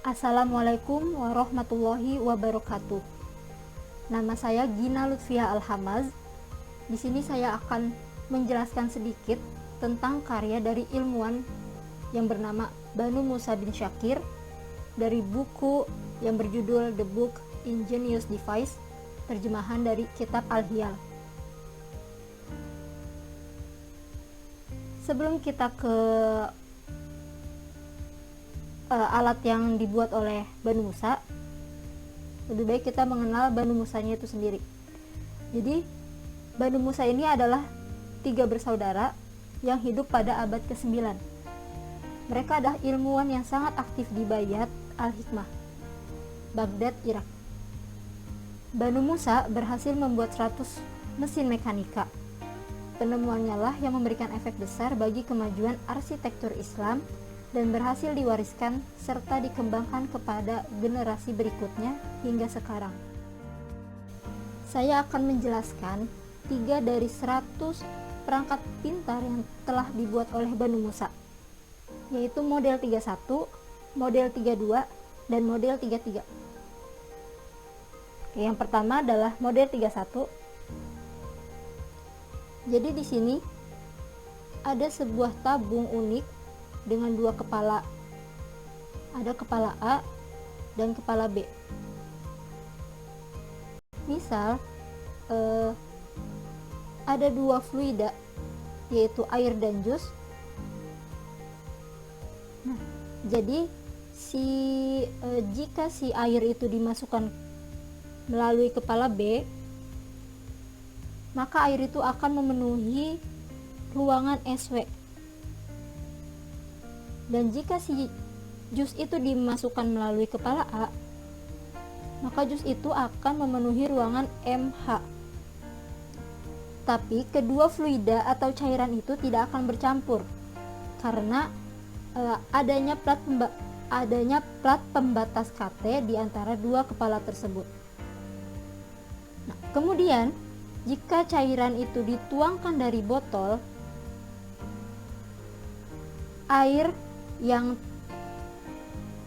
Assalamualaikum warahmatullahi wabarakatuh. Nama saya Gina Lutfiah Alhamaz. Di sini saya akan menjelaskan sedikit tentang karya dari ilmuwan yang bernama Banu Musa bin Syakir dari buku yang berjudul The Book Ingenious Device, terjemahan dari Kitab Al-Hiyal. Sebelum kita ke alat yang dibuat oleh Banu Musa, lebih baik kita mengenal Banu Musanya itu sendiri. Jadi Banu Musa ini adalah 3 bersaudara yang hidup pada abad ke-9. Mereka adalah ilmuwan yang sangat aktif di Bayat Al-Hikmah, Baghdad, Irak. Banu Musa berhasil membuat 100 mesin mekanika. Penemuannya lah yang memberikan efek besar bagi kemajuan arsitektur Islam dan berhasil diwariskan serta dikembangkan kepada generasi berikutnya hingga sekarang. Saya akan menjelaskan 3 dari 100 perangkat pintar yang telah dibuat oleh Banu Musa, yaitu model 31, model 32, dan model 33. Yang pertama adalah model 31. Jadi di sini ada sebuah tabung unik dengan 2 kepala. Ada kepala A dan kepala B. Misal ada 2 fluida, yaitu air dan jus. Nah, jadi jika si air itu dimasukkan melalui kepala B, maka air itu akan memenuhi ruangan SW. Dan jika si jus itu dimasukkan melalui kepala A, maka jus itu akan memenuhi ruangan MH. Tapi kedua fluida atau cairan itu tidak akan bercampur karena adanya plat pembatas KT di antara 2 kepala tersebut. Nah, kemudian jika cairan itu dituangkan dari botol, air yang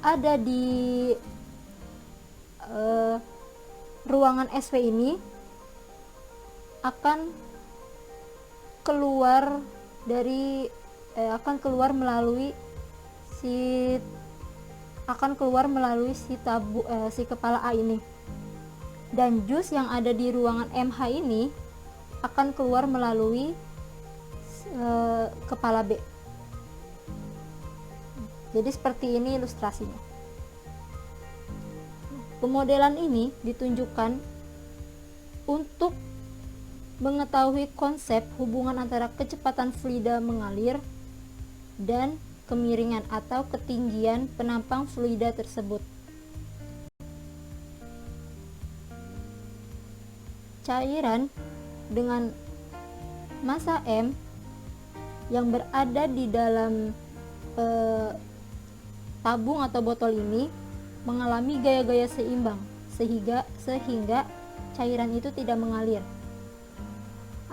ada di ruangan SW ini akan keluar melalui si kepala A ini, dan jus yang ada di ruangan MH ini akan keluar melalui kepala B. Jadi seperti ini ilustrasinya. Pemodelan ini ditunjukkan untuk mengetahui konsep hubungan antara kecepatan fluida mengalir dan kemiringan atau ketinggian penampang fluida tersebut. Cairan dengan massa M yang berada di dalam tabung atau botol ini mengalami gaya-gaya seimbang sehingga cairan itu tidak mengalir.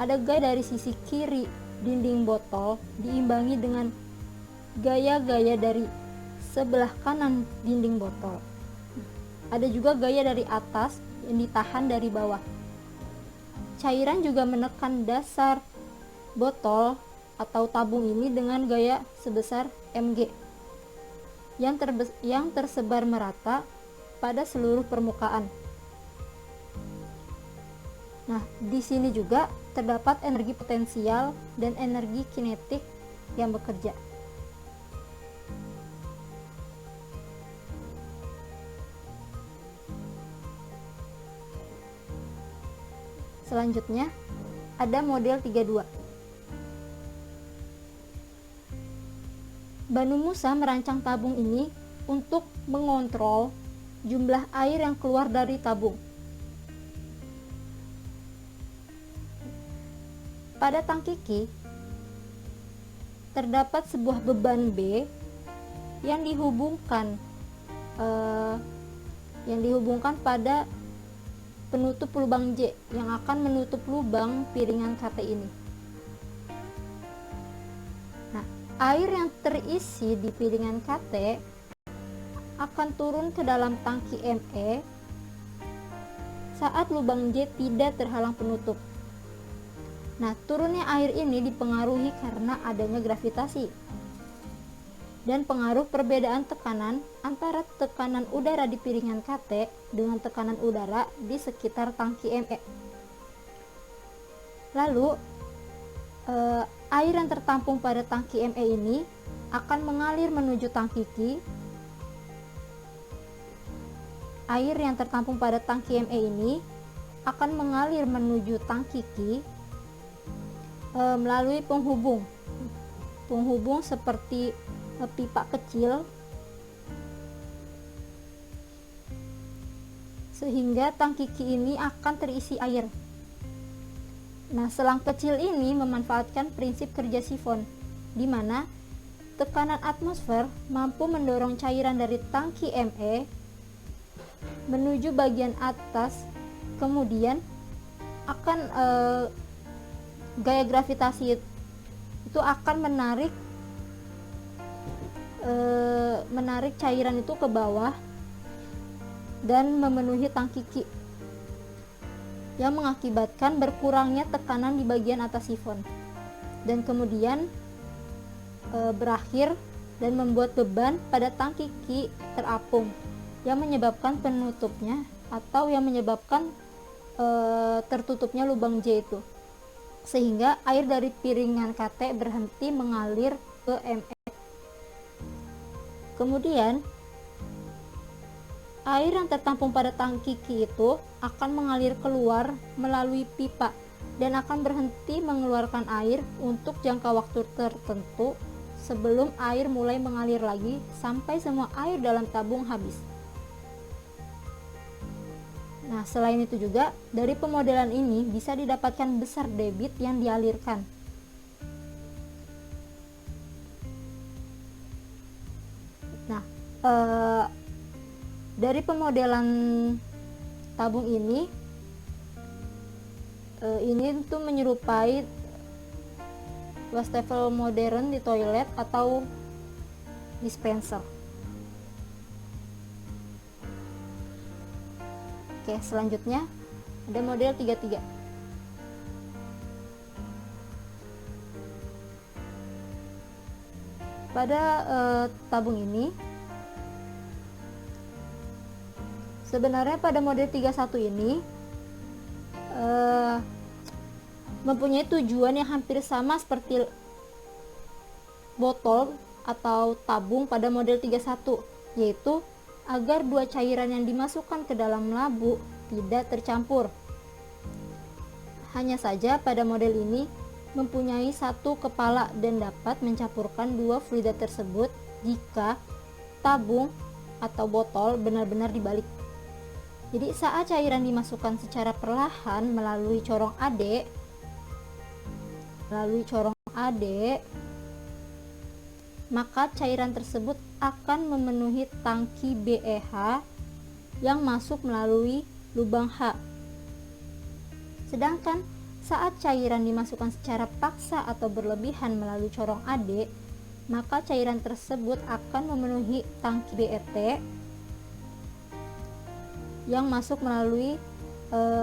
Ada gaya dari sisi kiri dinding botol diimbangi dengan gaya-gaya dari sebelah kanan dinding botol. Ada juga gaya dari atas yang ditahan dari bawah. Cairan juga menekan dasar botol atau tabung ini dengan gaya sebesar mg yang tersebar merata pada seluruh permukaan. Nah, di sini juga terdapat energi potensial dan energi kinetik yang bekerja. Selanjutnya ada model 32. Banu Musa merancang tabung ini untuk mengontrol jumlah air yang keluar dari tabung. Pada tangkiki terdapat sebuah beban B yang dihubungkan pada penutup lubang J yang akan menutup lubang piringan KT ini. Nah, air yang terisi di piringan KT akan turun ke dalam tangki ME saat lubang J tidak terhalang penutup. Nah, turunnya air ini dipengaruhi karena adanya gravitasi dan pengaruh perbedaan tekanan antara tekanan udara di piringan KT dengan tekanan udara di sekitar tangki ME. Lalu, air yang tertampung pada tangki ME ini akan mengalir menuju tangki Q. Air yang tertampung pada tangki ME ini akan mengalir menuju tangki Q melalui penghubung seperti pipa kecil, sehingga tangki Q ini akan terisi air. Nah, selang kecil ini memanfaatkan prinsip kerja sifon, di mana tekanan atmosfer mampu mendorong cairan dari tangki ME menuju bagian atas, kemudian akan gaya gravitasi itu akan menarik cairan itu ke bawah dan memenuhi tangki Q, yang mengakibatkan berkurangnya tekanan di bagian atas sifon, dan kemudian berakhir dan membuat beban pada tangki Q terapung, yang menyebabkan penutupnya atau yang menyebabkan tertutupnya lubang J itu, sehingga air dari piringan KT berhenti mengalir ke ME. Kemudian air yang tertampung pada tangki Q itu akan mengalir keluar melalui pipa dan akan berhenti mengeluarkan air untuk jangka waktu tertentu sebelum air mulai mengalir lagi sampai semua air dalam tabung habis. Nah, selain itu juga, dari pemodelan ini bisa didapatkan besar debit yang dialirkan. Nah, dari pemodelan tabung ini tuh menyerupai wastafel modern di toilet atau dispenser. Oke, selanjutnya ada model 33. Pada tabung ini, sebenarnya pada model 31 ini mempunyai tujuan yang hampir sama seperti botol atau tabung pada model 31, yaitu agar dua cairan yang dimasukkan ke dalam labu tidak tercampur. Hanya saja pada model ini mempunyai satu kepala dan dapat mencampurkan dua fluida tersebut jika tabung atau botol benar-benar dibalik. Jadi saat cairan dimasukkan secara perlahan melalui corong AD, maka cairan tersebut akan memenuhi tangki BEH yang masuk melalui lubang H. Sedangkan saat cairan dimasukkan secara paksa atau berlebihan melalui corong AD, maka cairan tersebut akan memenuhi tangki BET yang masuk melalui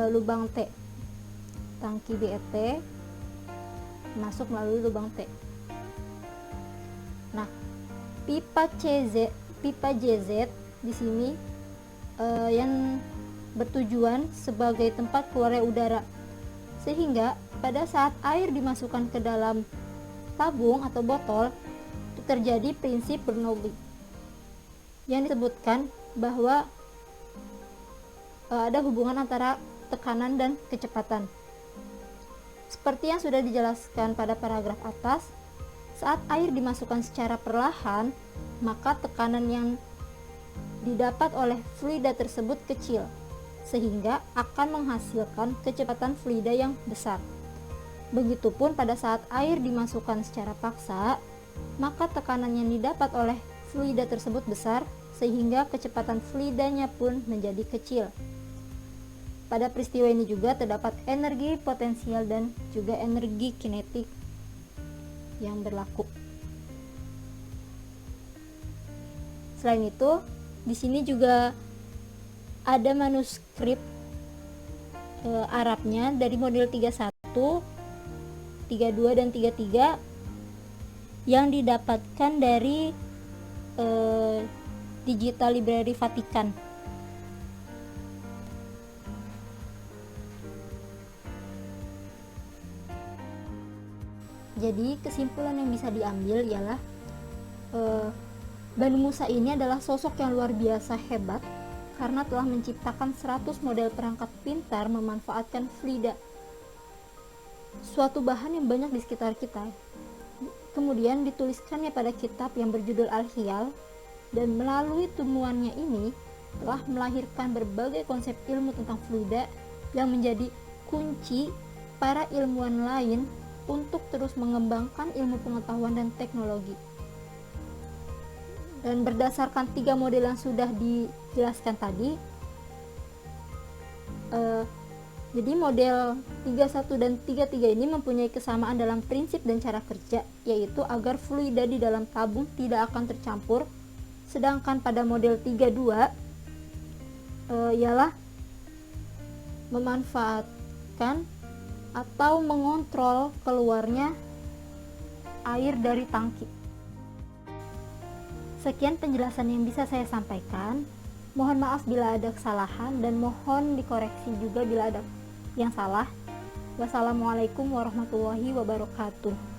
lubang T. Tangki BET masuk melalui lubang T. Nah, pipa JZ di sini yang bertujuan sebagai tempat keluarnya udara, sehingga pada saat air dimasukkan ke dalam tabung atau botol terjadi prinsip Bernoulli yang disebutkan bahwa ada hubungan antara tekanan dan kecepatan. Seperti yang sudah dijelaskan pada paragraf atas, saat air dimasukkan secara perlahan, maka tekanan yang didapat oleh fluida tersebut kecil, sehingga akan menghasilkan kecepatan fluida yang besar. Begitupun pada saat air dimasukkan secara paksa, maka tekanan yang didapat oleh fluida tersebut besar, sehingga kecepatan fluidanya pun menjadi kecil. Pada peristiwa ini juga terdapat energi potensial dan juga energi kinetik yang berlaku. Selain itu, Di sini juga ada manuskrip Arabnya dari model 31, 32 dan 33 yang didapatkan dari Digital Library Vatikan. Jadi kesimpulan yang bisa diambil ialah Banu Musa ini adalah sosok yang luar biasa hebat karena telah menciptakan 100 model perangkat pintar memanfaatkan fluida, suatu bahan yang banyak di sekitar kita. Kemudian dituliskannya pada kitab yang berjudul Al-Hiyal, dan melalui temuannya ini telah melahirkan berbagai konsep ilmu tentang fluida yang menjadi kunci para ilmuwan lain untuk terus mengembangkan ilmu pengetahuan dan teknologi. Dan berdasarkan 3 model yang sudah dijelaskan tadi, jadi model 31 dan 33 ini mempunyai kesamaan dalam prinsip dan cara kerja, yaitu agar fluida di dalam tabung tidak akan tercampur. Sedangkan pada model 32 ialah memanfaatkan atau mengontrol keluarnya air dari tangki. Sekian penjelasan yang bisa saya sampaikan. Mohon maaf bila ada kesalahan dan mohon dikoreksi juga bila ada yang salah. Wassalamualaikum warahmatullahi wabarakatuh.